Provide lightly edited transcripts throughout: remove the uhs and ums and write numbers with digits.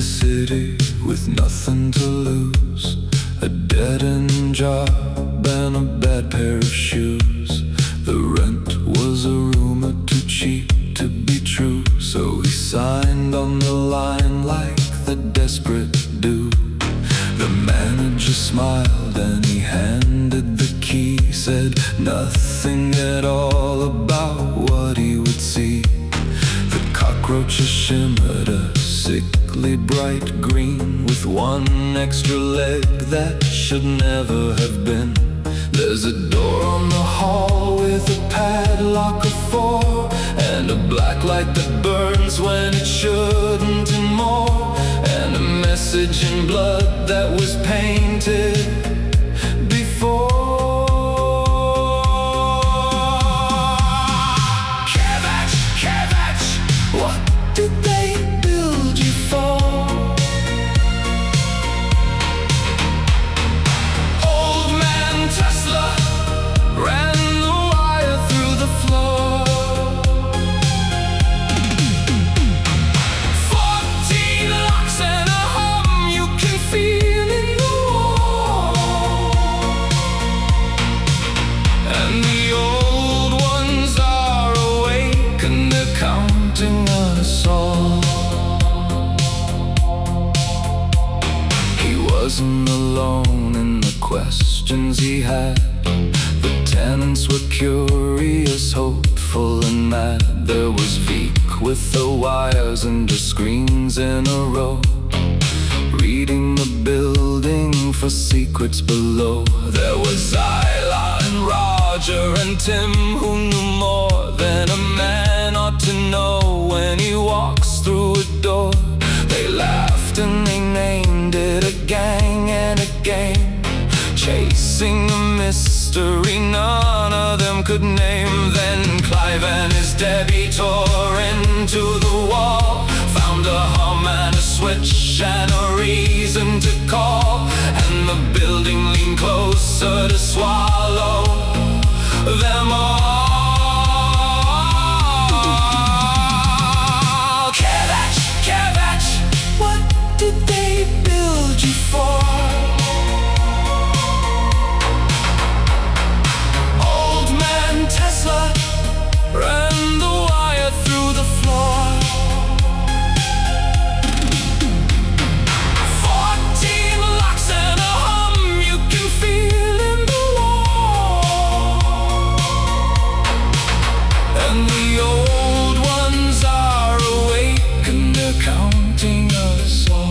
City with nothing to lose, a dead-end job and a bad pair of shoes. The rent was a rumor too cheap to be true, so he signed on the line like the desperate do. The manager smiled and he handed the key, said nothing at all about what he would see. The cockroaches shimmered a sickly bright green, with one extra leg that should never have been. There's a door on the hall with a padlock of 4, and a black light that burns when it shouldn't and more, and a message in blood that was painted before. What did they build you for? Old man Tesla ran the wire through the floor. 14 locks and a hum you can feel in the wall, and the old ones are awake and they're counting us all. He wasn't alone in the questions he had. The tenants were curious, hopeful and mad. There was Veek with the wires and the screens in a row, reading the building for secrets below. There was Xela and Roger and Tim, who knew more than a man ought to know when he walks through a door. They laughed and they named it a gang and a game, chasing a mystery none of them could name. Then Clive and his Debbie tore into the wall, found a hum and a switch and a reason to call, and the building leaned closer to swallow them all. What did they build you for? Old man Tesla ran the wire through the floor. 14 locks and a hum you can feel in the wall, and the old ones are awake and they're counting us all.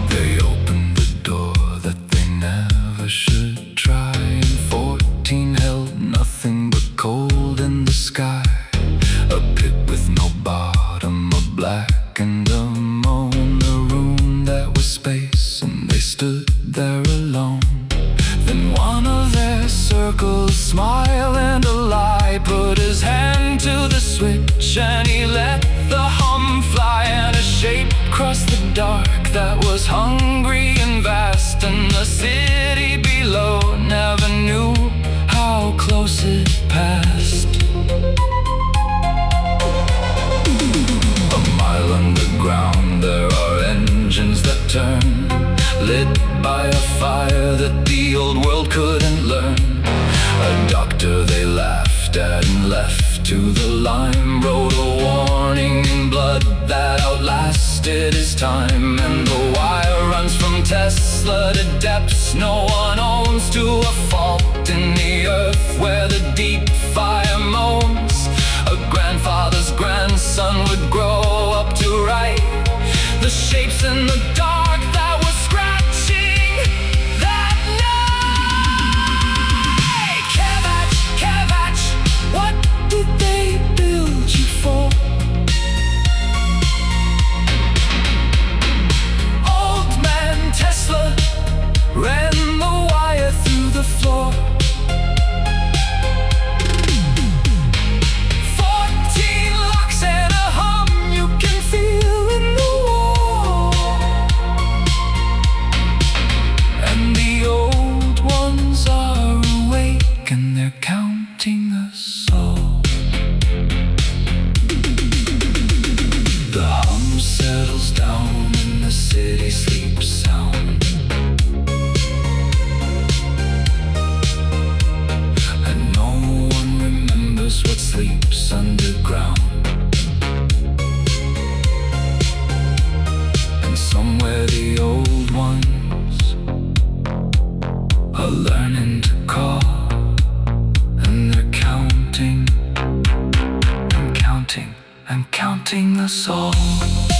They opened the door that they never should try, and 14 held nothing but cold in the sky. A pit with no bottom, a black and a moan, a room that was space, and they stood there alone. Then one of their circles, smile and a lie, put his hand to the switch and he let the hum fly, and a shape crossed the dark that was hungry and vast, and the city below never knew how close it passed. A mile underground there are engines that turn, lit by a fire that the old world couldn't learn. A doctor they laughed at and left to the lime, wrote a warning in blood that outlasted his time, and the wire runs from Tesla to depths no one owns, to a fault in the earth where the deep fire moans. A grandfather's grandson would grow up to write the shapes in the dark that was scratching that night. Kevach, what did they build you for? Old man Tesla us all.